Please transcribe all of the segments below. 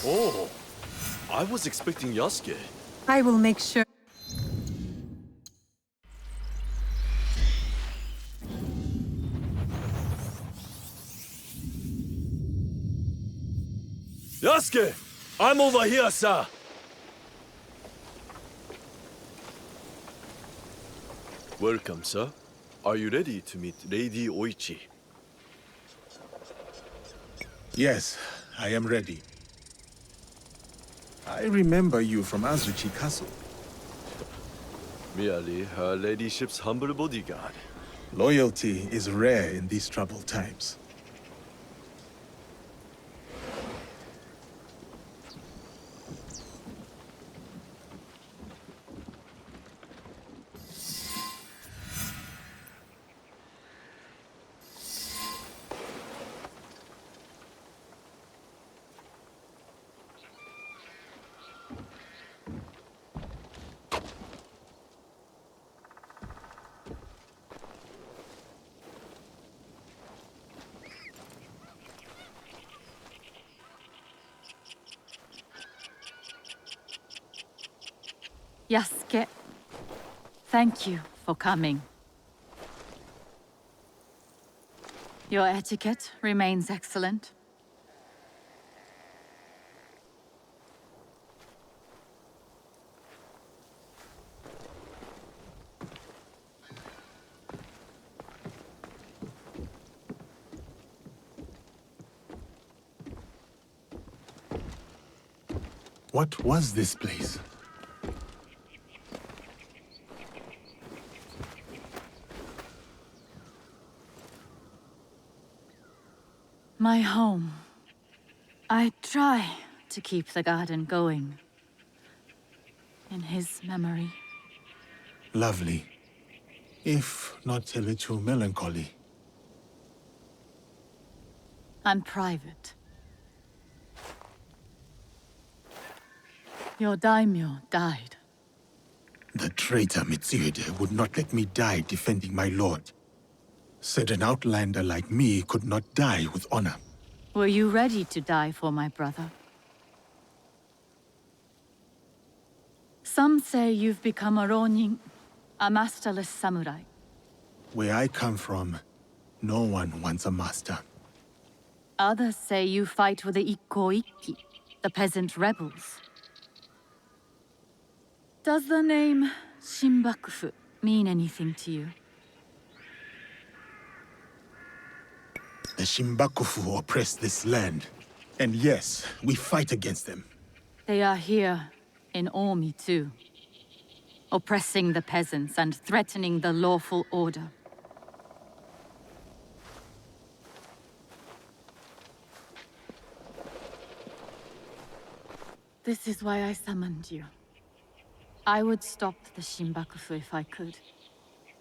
Oh, I was expecting Yasuke. I will make sure. Yasuke! I'm over here, sir! Welcome, sir. Are you ready to meet Lady Oichi? Yes, I am ready. I remember you from Azuchi Castle. Merely her ladyship's humble bodyguard. Loyalty is rare in these troubled times. Yasuke, thank you for coming. Your etiquette remains excellent. What was this place? My home. I try to keep the garden going. In his memory. Lovely. If not a little melancholy. And private. Your daimyo died. The traitor Mitsuhide would not let me die defending my lord. Said an outlander like me could not die with honor. Were you ready to die for my brother? Some say you've become a ronin, a masterless samurai. Where I come from, no one wants a master. Others say you fight with the Ikkoiki, the peasant rebels. Does the name Shinbakufu mean anything to you? The Shinbakufu oppress this land. And yes, we fight against them. They are here, in Omi too. Oppressing the peasants and threatening the lawful order. This is why I summoned you. I would stop the Shinbakufu if I could,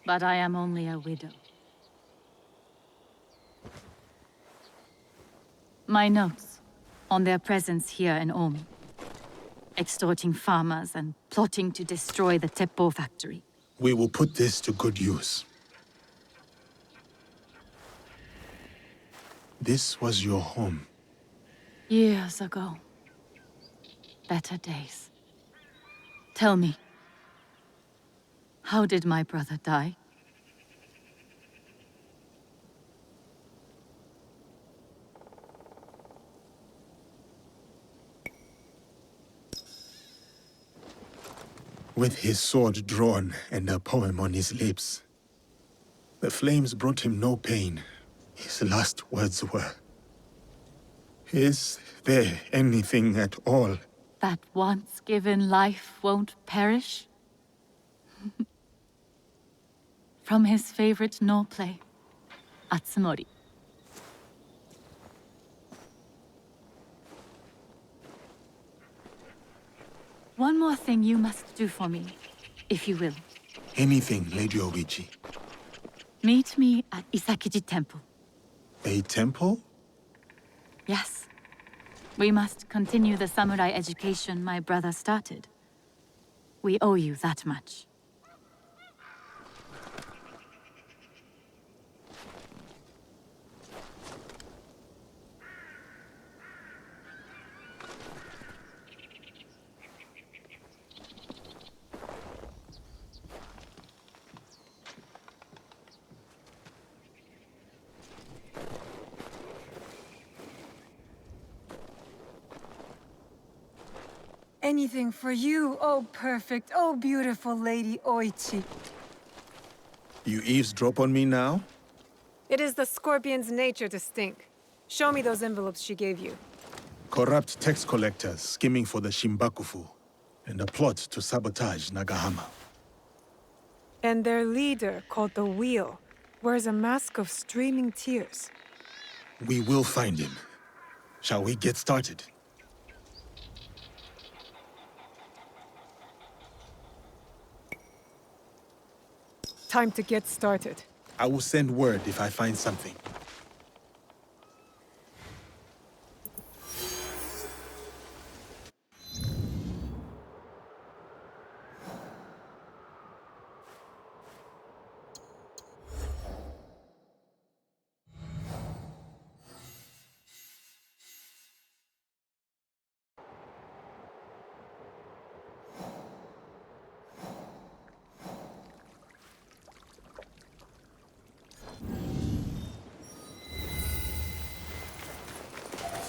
but I am only a widow. My notes on their presence here in Omi. Extorting farmers and plotting to destroy the Teppo factory. We will put this to good use. This was your home. Years ago. Better days. Tell me, how did my brother die? With his sword drawn and a poem on his lips. The flames brought him no pain. His last words were, "Is there anything at all?" That once given life won't perish? From his favorite no play, Atsumori. One more thing you must do for me, if you will. Anything, Lady Oichi. Meet me at Isakiji Temple. A temple? Yes. We must continue the samurai education my brother started. We owe you that much. anything for you, oh perfect, oh beautiful Lady Oichi. You eavesdrop on me now? It is the scorpion's nature to stink. Show me those envelopes she gave you. Corrupt tax collectors skimming for the Shinbakufu, and a plot to sabotage Nagahama. And their leader, called the Wheel, wears a mask of streaming tears. We will find him. Shall we get started? Time to get started. I will send word if I find something.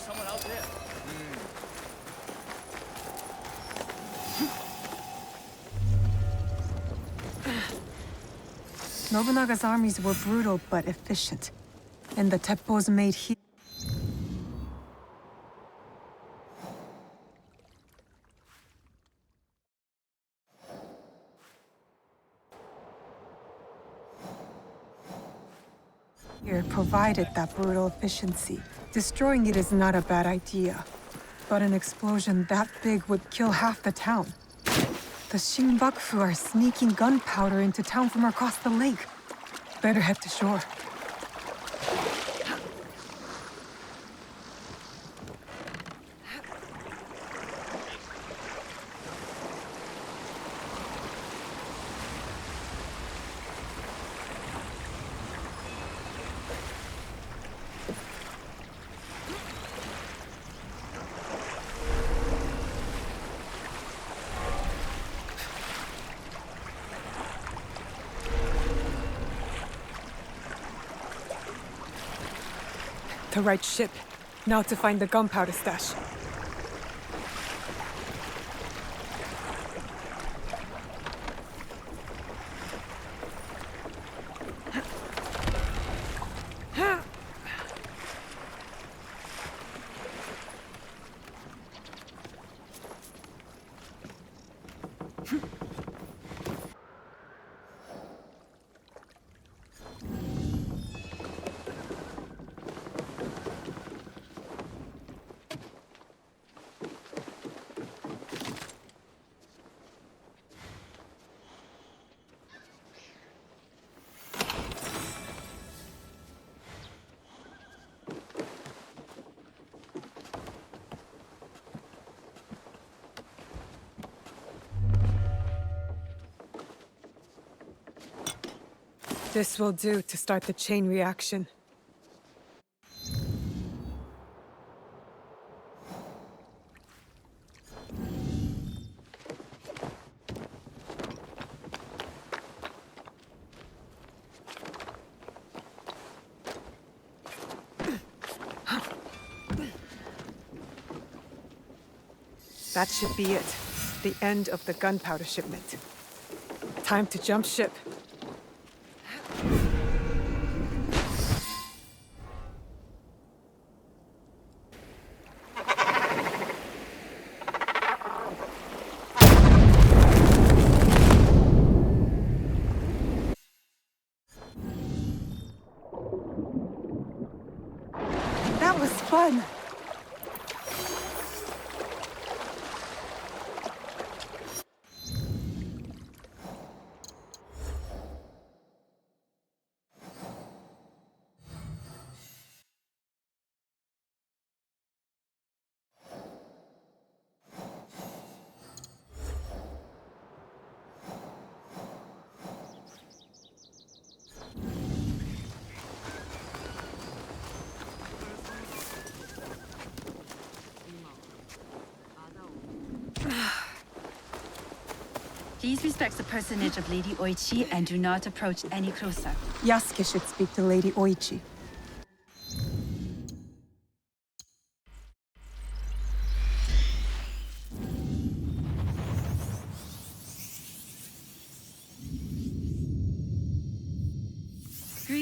Someone out there. Nobunaga's armies were brutal but efficient. And the teppos made here provided that brutal efficiency. Destroying it is not a bad idea. But an explosion that big would kill half the town. The Shinbakufu are sneaking gunpowder into town from across the lake. Better head to shore. The right ship. Now to find the gunpowder stash. This will do to start the chain reaction. That should be it. The end of the gunpowder shipment. Time to jump ship. That was fun. Please respect the personage of Lady Oichi and do not approach any closer. Yasuke should speak to Lady Oichi.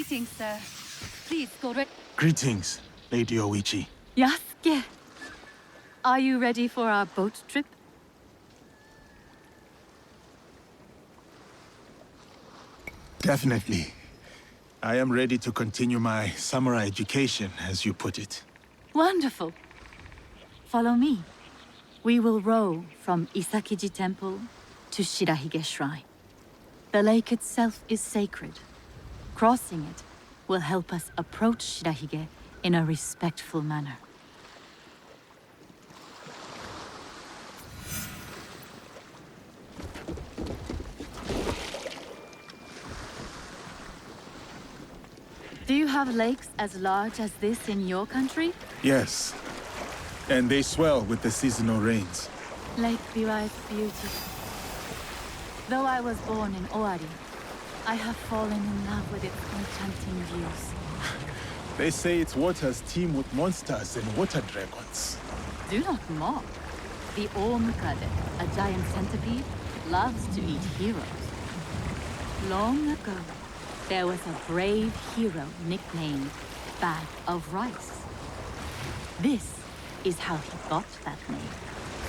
Greetings, sir. Please go right. Greetings, Lady Oichi. Yasuke. Are you ready for our boat trip? Definitely. I am ready to continue my samurai education, as you put it. Wonderful. Follow me. We will row from Isakiji Temple to Shirahige Shrine. The lake itself is sacred. Crossing it will help us approach Shirahige in a respectful manner. Do you have lakes as large as this in your country? Yes. And they swell with the seasonal rains. Lake Biwa is beautiful. Though I was born in Owari, I have fallen in love with its enchanting views. They say its waters teem with monsters and water dragons. Do not mock. The Omukade, a giant centipede, loves to eat heroes. Long ago, there was a brave hero nicknamed Bag of Rice. This is how he got that name.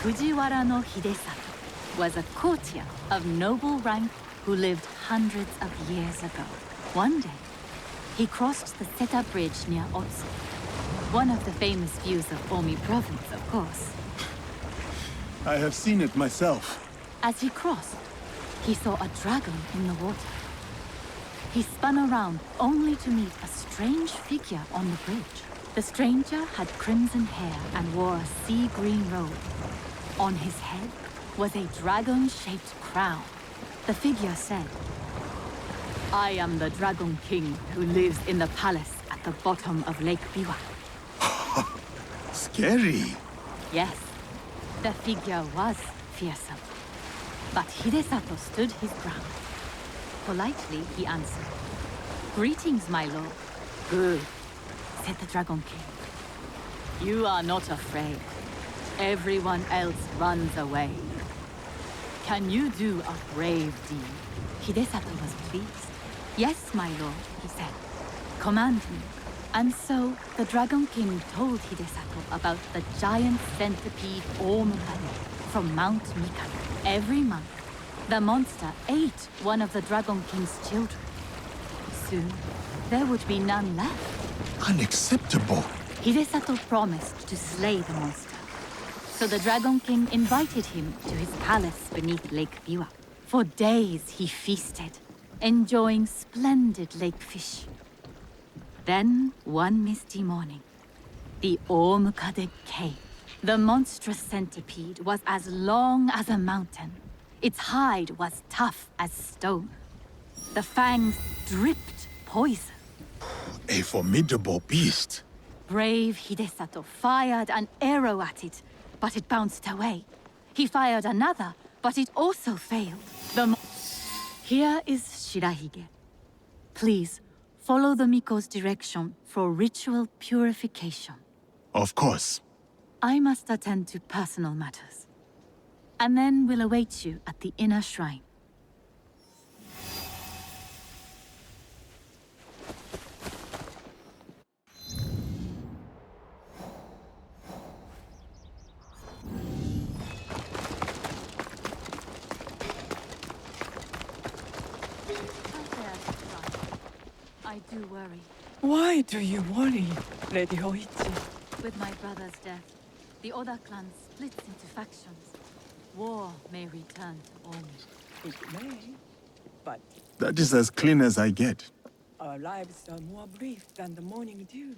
Fujiwara no Hidesato was a courtier of noble rank who lived hundreds of years ago. One day, he crossed the Seta Bridge near Otsu, one of the famous views of Omi province, of course. I have seen it myself. As he crossed, he saw a dragon in the water. He spun around only to meet a strange figure on the bridge. The stranger had crimson hair and wore a sea-green robe. On his head was a dragon-shaped crown. The figure said, "I am the Dragon King who lives in the palace at the bottom of Lake Biwa." Scary. Yes, the figure was fearsome. But Hidesato stood his ground. Politely, he answered, "Greetings, my lord." "Good," said the Dragon King. "You are not afraid. Everyone else runs away. Can you do a brave deed?" Hidesato was pleased. "Yes, my lord," he said. "Command me." And so the Dragon King told Hidesato about the giant centipede Omukade from Mount Mikado. Every month, the monster ate one of the Dragon King's children. Soon, there would be none left. Unacceptable. Hidesato promised to slay the monster. So the Dragon King invited him to his palace beneath Lake Biwa. For days he feasted, enjoying splendid lake fish. Then, one misty morning, the Omukade came. The monstrous centipede was as long as a mountain. Its hide was tough as stone. The fangs dripped poison. A formidable beast. Brave Hidesato fired an arrow at it, but it bounced away. He fired another, but it also failed. Here is Shirahige. Please, follow the Miko's direction for ritual purification. Of course. I must attend to personal matters. And then we'll await you at the inner shrine. I do worry. Why do you worry, Lady Oichi? With my brother's death, the Oda clan splits into factions. War may return to Omi. It may, but That is as clean as I get. our lives are more brief than the morning dew.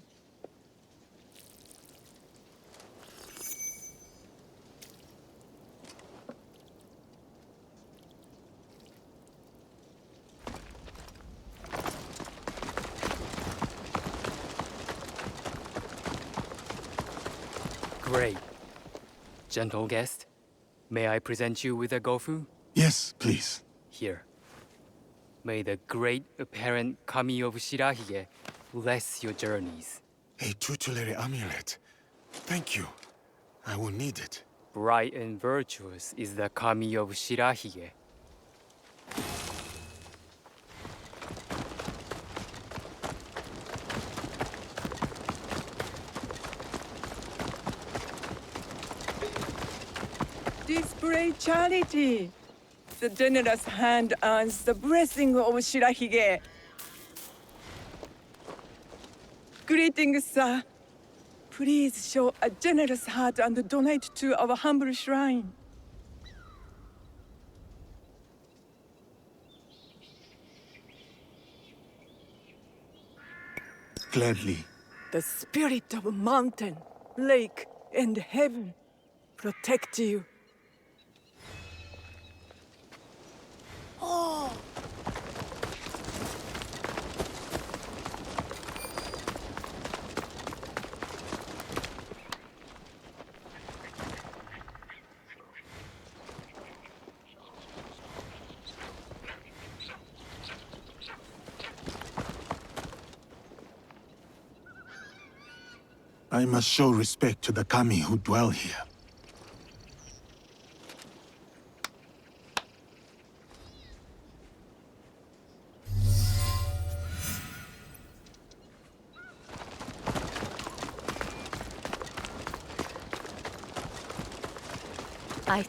Great. Gentle guest, may I present you with a gofu? Yes, please. Here. May the great apparent Kami of Shirahige bless your journeys. A tutelary amulet. Thank you. I will need it. Bright and virtuous is the Kami of Shirahige. Display charity. The generous hand earns the blessing of Shirahige. Greetings, sir. Please show a generous heart and donate to our humble shrine. Gladly. The spirit of mountain, lake, and heaven protect you. I must show respect to the kami who dwell here. I...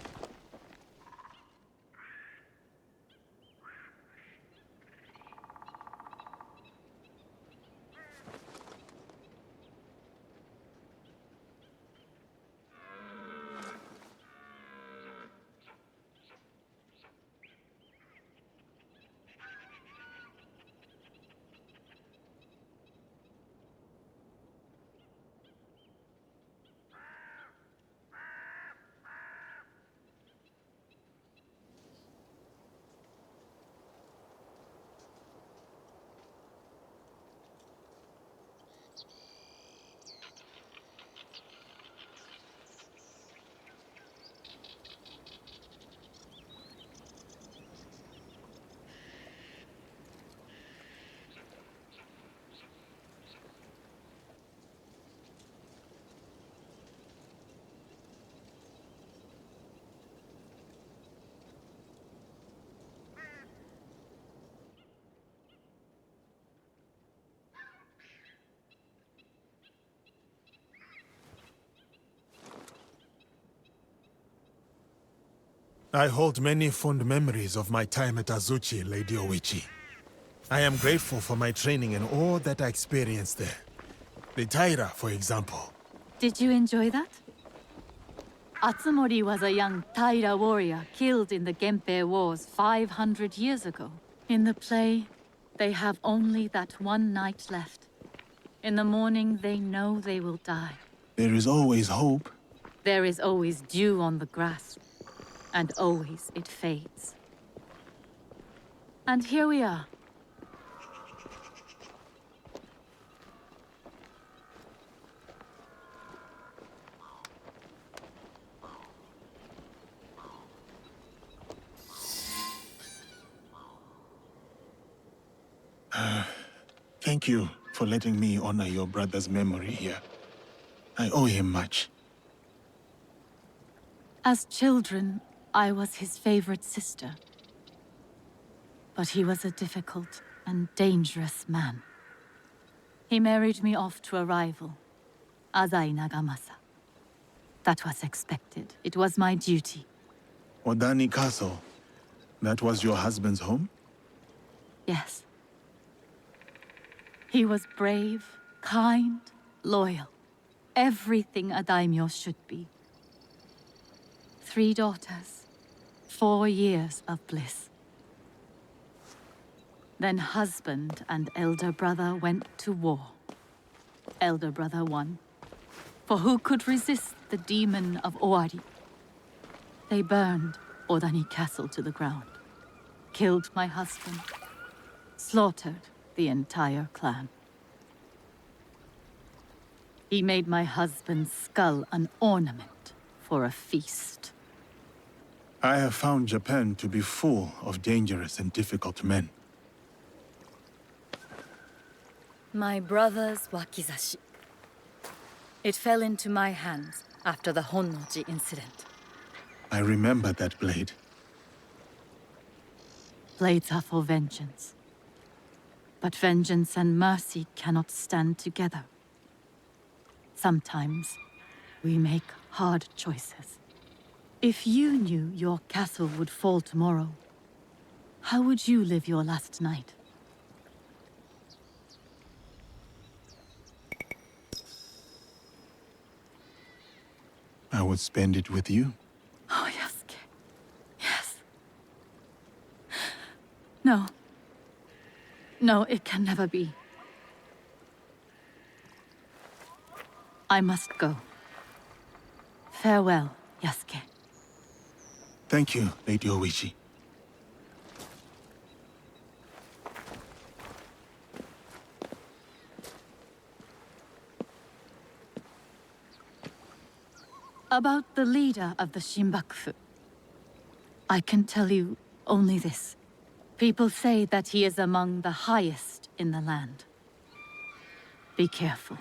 I hold many fond memories of my time at Azuchi, Lady Oichi. I am grateful for my training and all that I experienced there. The Taira, for example. Did you enjoy that? Atsumori was a young Taira warrior killed in the Genpei Wars 500 years ago. In the play, they have only that one night left. In the morning, they know they will die. There is always hope. There is always dew on the grass, and always it fades. And here we are. Thank you for letting me honor your brother's memory here. I owe him much. As children, I was his favorite sister. But he was a difficult and dangerous man. He married me off to a rival, Azai Nagamasa. That was expected. It was my duty. Odani Castle. That was your husband's home? Yes. He was brave, kind, loyal. Everything a daimyo should be. 3 daughters, 4 years of bliss. Then husband and elder brother went to war. Elder brother won. For who could resist the demon of Owari? They burned Odani Castle to the ground, killed my husband, slaughtered the entire clan. He made my husband's skull an ornament for a feast. I have found Japan to be full of dangerous and difficult men. My brother's wakizashi. It fell into my hands after the Honnoji incident. I remember that blade. Blades are for vengeance. But vengeance and mercy cannot stand together. Sometimes, we make hard choices. If you knew your castle would fall tomorrow, how would you live your last night? I would spend it with you. Oh, Yasuke. Yes. No. No, it can never be. I must go. Farewell, Yasuke. Thank you, Lady Oichi. About the leader of the Shinbakufu, I can tell you only this. People say that he is among the highest in the land. Be careful.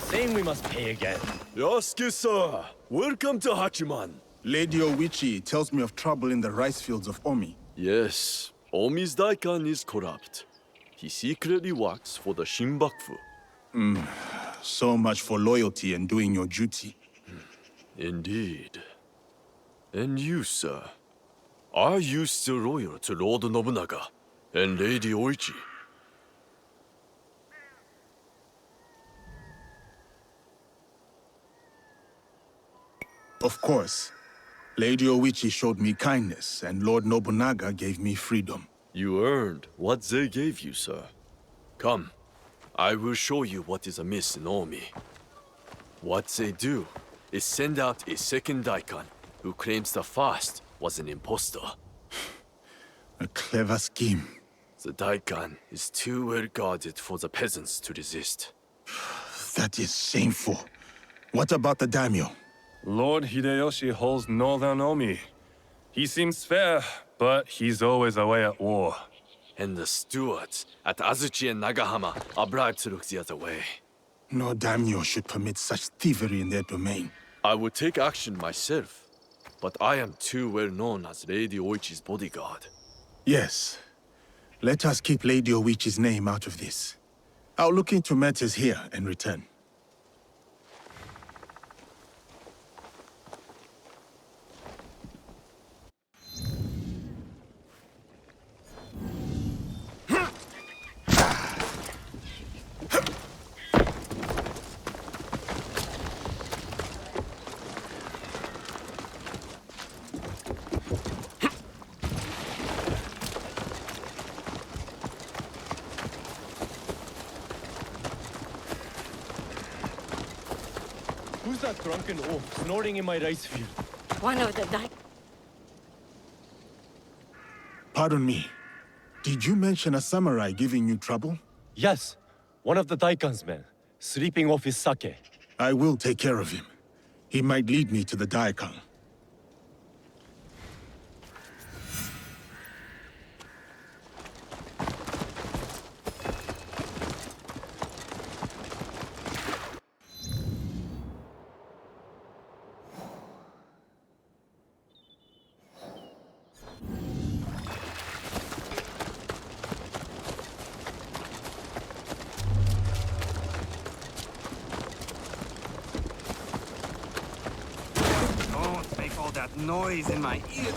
Saying we must pay again. Yasuke-san, welcome to Hachiman. Lady Oichi tells me of trouble in the rice fields of Omi. Yes, Omi's Daikan is corrupt. He secretly works for the Shinbakufu. So much for loyalty and doing your duty. Indeed. And you, sir? Are you still loyal to Lord Nobunaga and Lady Oichi? Of course. Lady Oichi showed me kindness, and Lord Nobunaga gave me freedom. You earned what they gave you, sir. Come, I will show you what is amiss in Omi. What they do is send out a second Daikan who claims the first was an impostor. A clever scheme. The Daikan is too well guarded for the peasants to resist. That is shameful. What about the daimyo? Lord Hideyoshi holds northern Omi. He seems fair, but he's always away at war. And the stewards at Azuchi and Nagahama are bribed to look the other way. No daimyo should permit such thievery in their domain. I would take action myself, but I am too well known as Lady Oichi's bodyguard. Yes. Let us keep Lady Oichi's name out of this. I'll look into matters here and return. Who's that drunken oaf snoring in my rice field? One of the Pardon me. Did you mention a samurai giving you trouble? Yes, one of the Daikan's men, sleeping off his sake. I will take care of him. He might lead me to the Daikan. Don't make all that noise in my ear.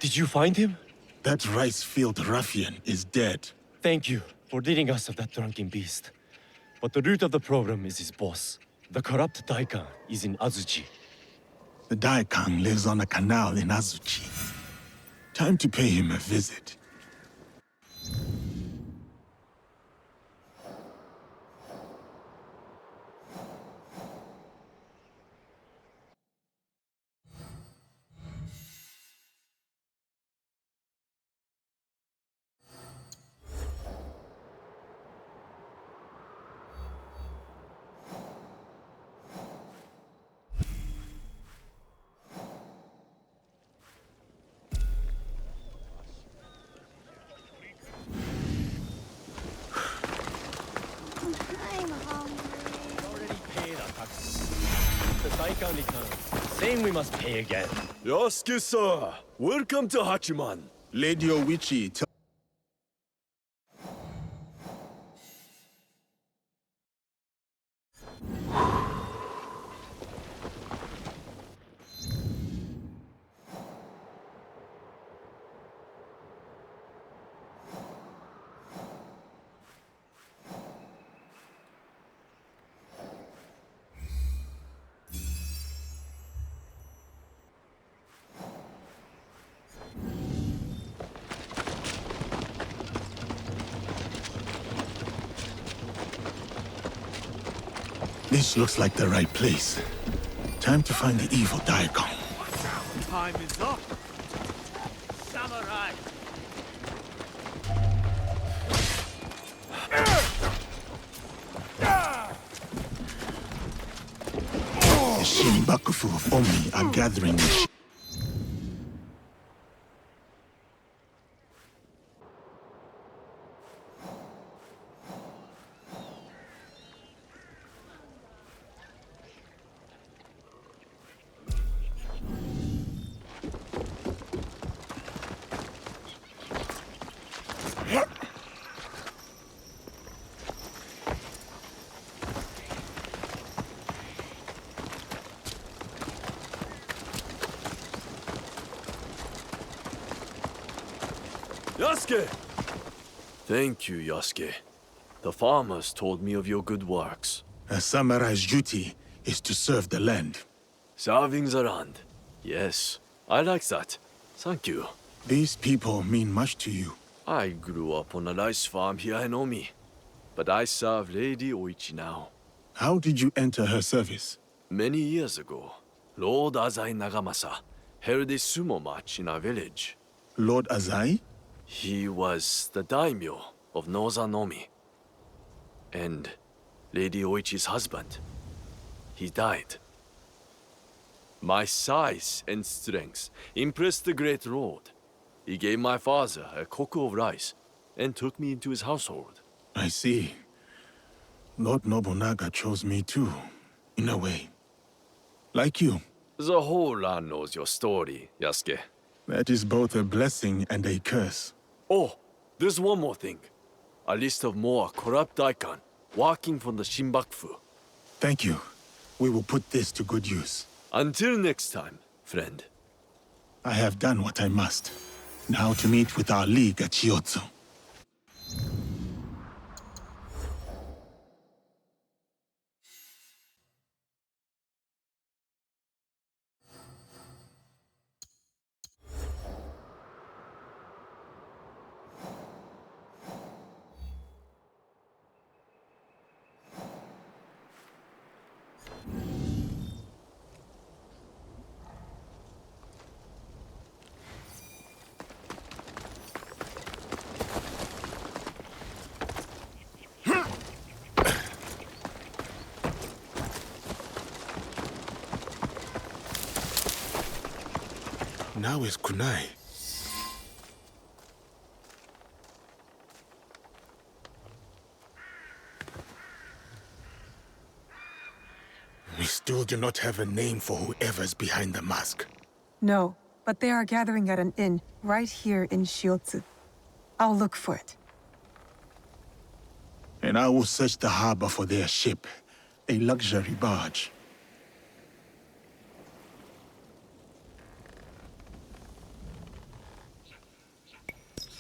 Did you find him? That rice-field ruffian is dead. Thank you for ridding us of that drunken beast. But the root of the problem is his boss. The corrupt Daikon is in Azuchi. The Daikon lives on a canal in Azuchi. Time to pay him a visit. The Daikon returns, saying we must pay again. Yasuke-san, welcome to Hachiman. Lady Oichi, tell... This looks like the right place. Time to find the evil Daikon. Time is up. Samurai. The Shinbakufu of Omi are gathering in Yasuke! Thank you, Yasuke. The farmers told me of your good works. A samurai's duty is to serve the land. Serving the land. Yes, I like that. Thank you. These people mean much to you. I grew up on a rice farm here in Omi, but I serve Lady Oichi now. How did you enter her service? Many years ago, Lord Azai Nagamasa held a sumo match in our village. Lord Azai? He was the daimyo of Northern Omi. And Lady Oichi's husband. He died. My size and strength impressed the great lord. He gave my father a koku of rice and took me into his household. I see. Lord Nobunaga chose me too, in a way. Like you. The whole land knows your story, Yasuke. That is both a blessing and a curse. Oh, there's one more thing. A list of more corrupt daikon working for the Shinbakufu. Thank you. We will put this to good use. Until next time, friend. I have done what I must. Now to meet with our league at Chiyozu. Now is Kunai. We still do not have a name for whoever's behind the mask. No, but they are gathering at an inn right here in Shiotsu. I'll look for it. And I will search the harbor for their ship, a luxury barge.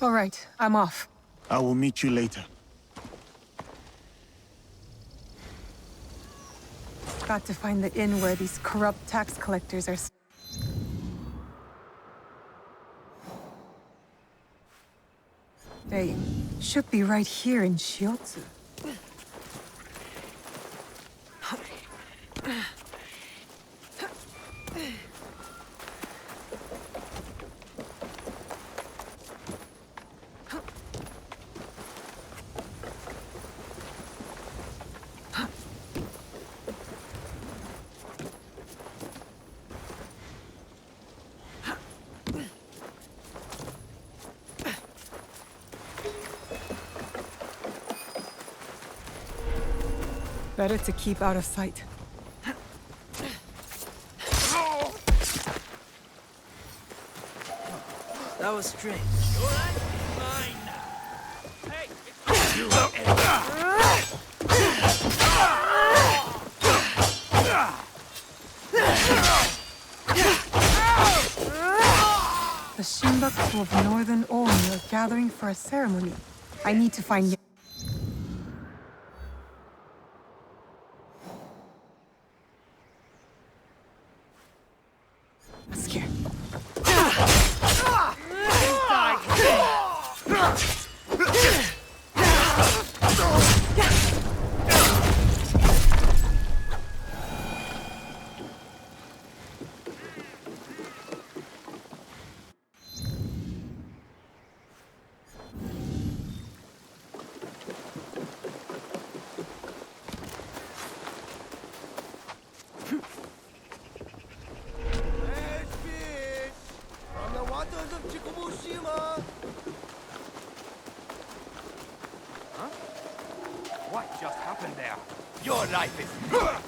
All right, I'm off. I will meet you later. Got to find the inn where these corrupt tax collectors are. They should be right here in Shiotsu. Better to keep out of sight. That was strange. Mine now. Hey, The Shinbakufu of Northern Omi are gathering for a ceremony. I need to find. Here. what just happened there? Your life is... Huh?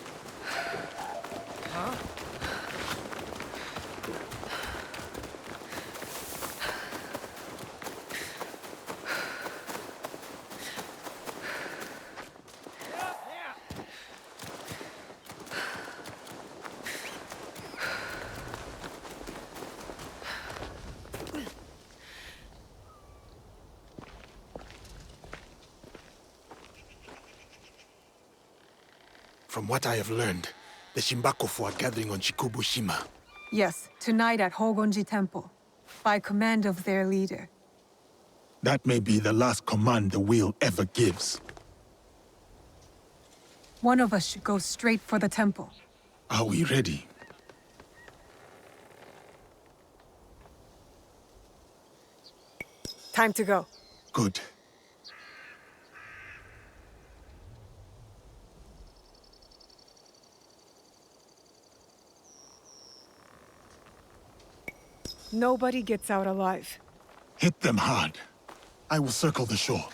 From what I have learned, the Shinbakufu are gathering on Shikubushima. Yes, tonight at Hogonji Temple, by command of their leader. That may be the last command the wheel ever gives. One of us should go straight for the temple. Are we ready? Time to go. Good. Nobody gets out alive. Hit them hard. I will circle the shore.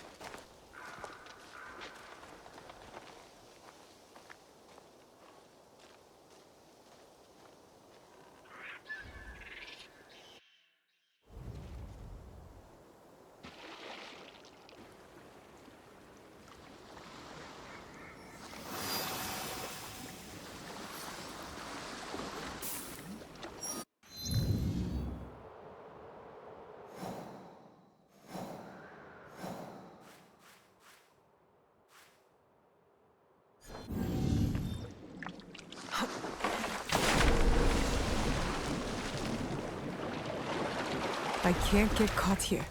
I can't get caught here.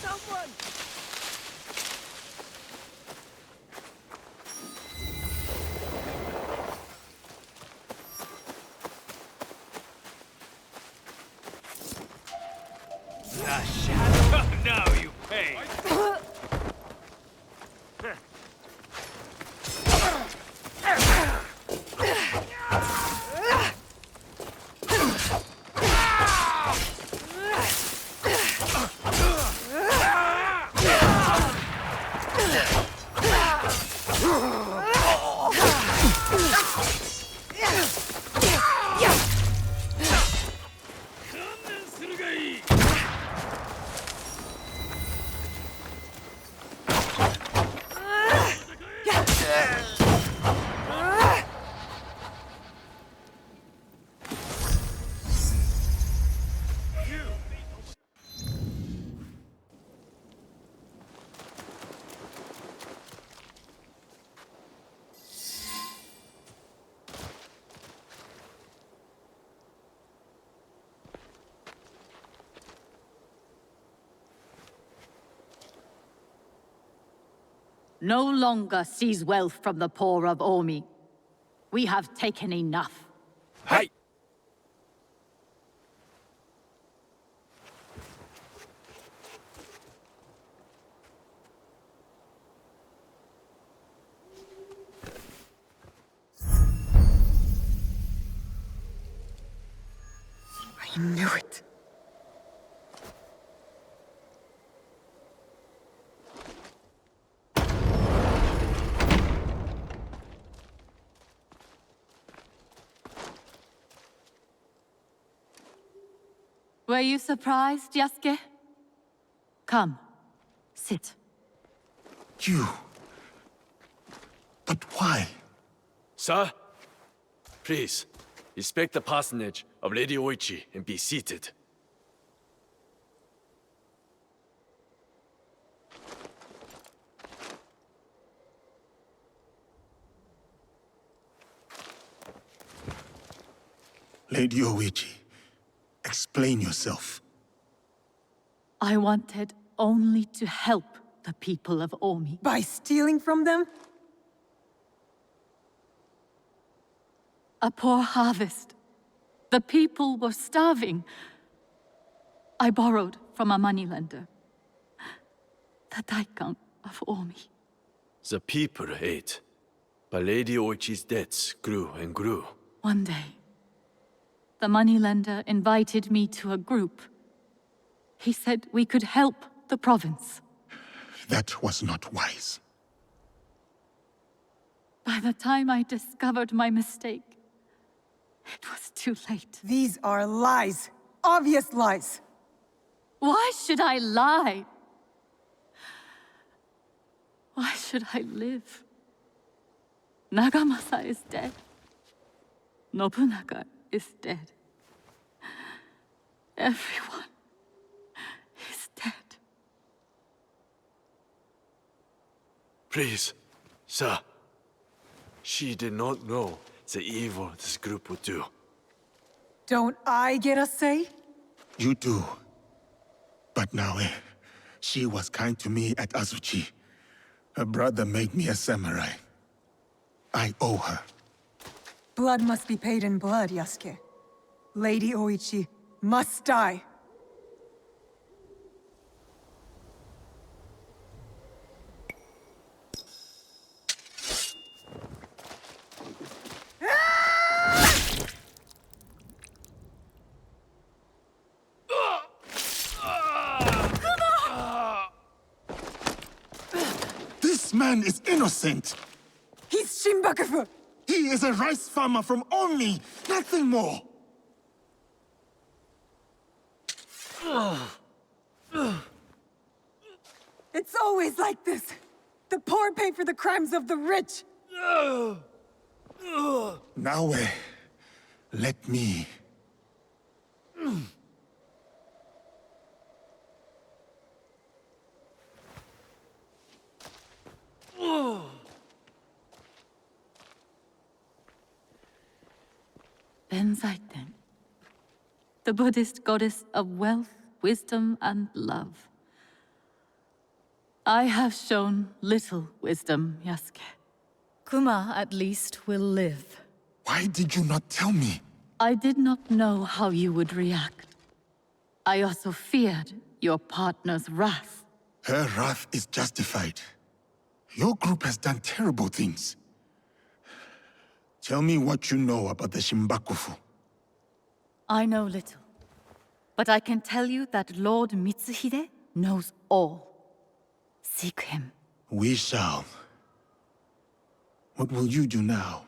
Someone! The shadow? Now you pay! No longer seize wealth from the poor of Omi. We have taken enough. Hey! I knew it. Were you surprised, Yasuke? Come, sit. You. But why? Sir, please, respect the parsonage of Lady Oichi and be seated. Lady Oichi, explain yourself. I wanted only to help the people of Omi. By stealing from them? A poor harvest. The people were starving. I borrowed from a moneylender. The Daikon of Omi. The people ate, but Lady Oichi's debts grew and grew. One day, the moneylender invited me to a group. He said we could help the province. That was not wise. By the time I discovered my mistake, it was too late. These are lies. Obvious lies. Why should I lie? Why should I live? Nagamasa is dead. Nobunaga is dead. Everyone is dead. Please, sir. She did not know the evil this group would do. Don't I get a say? You do. But Naoe, she was kind to me at Azuchi. Her brother made me a samurai. I owe her. Blood must be paid in blood, Yasuke. Lady Oichi must die. This man is innocent! He's Shinbakufu! He is a rice farmer from Omi, nothing more! It's always like this. The poor pay for the crimes of the rich. Naoe, let me. Benzaiten, the Buddhist goddess of wealth, wisdom, and love. I have shown little wisdom, Yasuke. Kuma, at least, will live. Why did you not tell me? I did not know how you would react. I also feared your partner's wrath. Her wrath is justified. Your group has done terrible things. Tell me what you know about the Shinbakufu. I know little. But I can tell you that Lord Mitsuhide knows all. Seek him. We shall. What will you do now?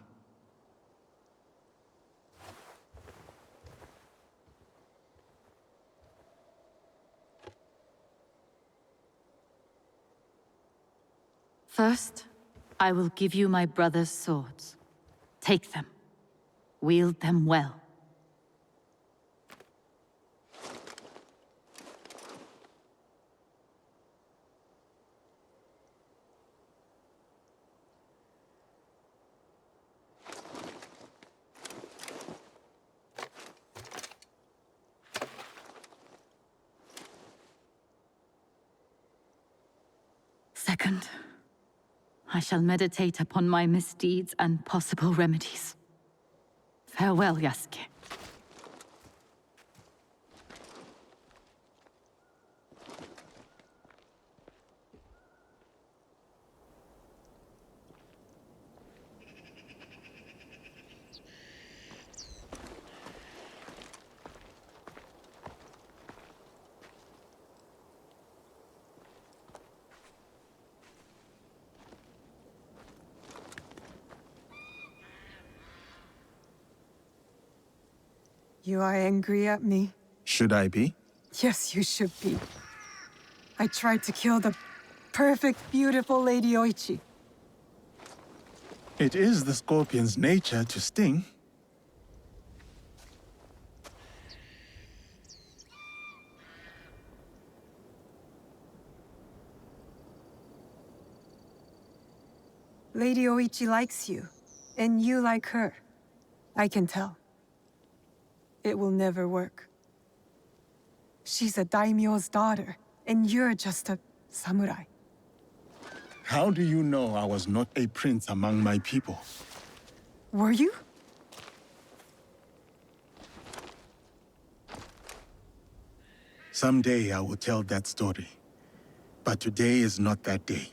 First, I will give you my brother's swords. Take them. Wield them well. Second, I shall meditate upon my misdeeds and possible remedies. Farewell, Yasuke. You are angry at me? Should I be? Yes, you should be. I tried to kill the perfect, beautiful Lady Oichi. It is the scorpion's nature to sting. Lady Oichi likes you, and you like her. I can tell. It will never work. She's a daimyo's daughter, and you're just a samurai. How do you know I was not a prince among my people? Were you? Someday I will tell that story. But today is not that day.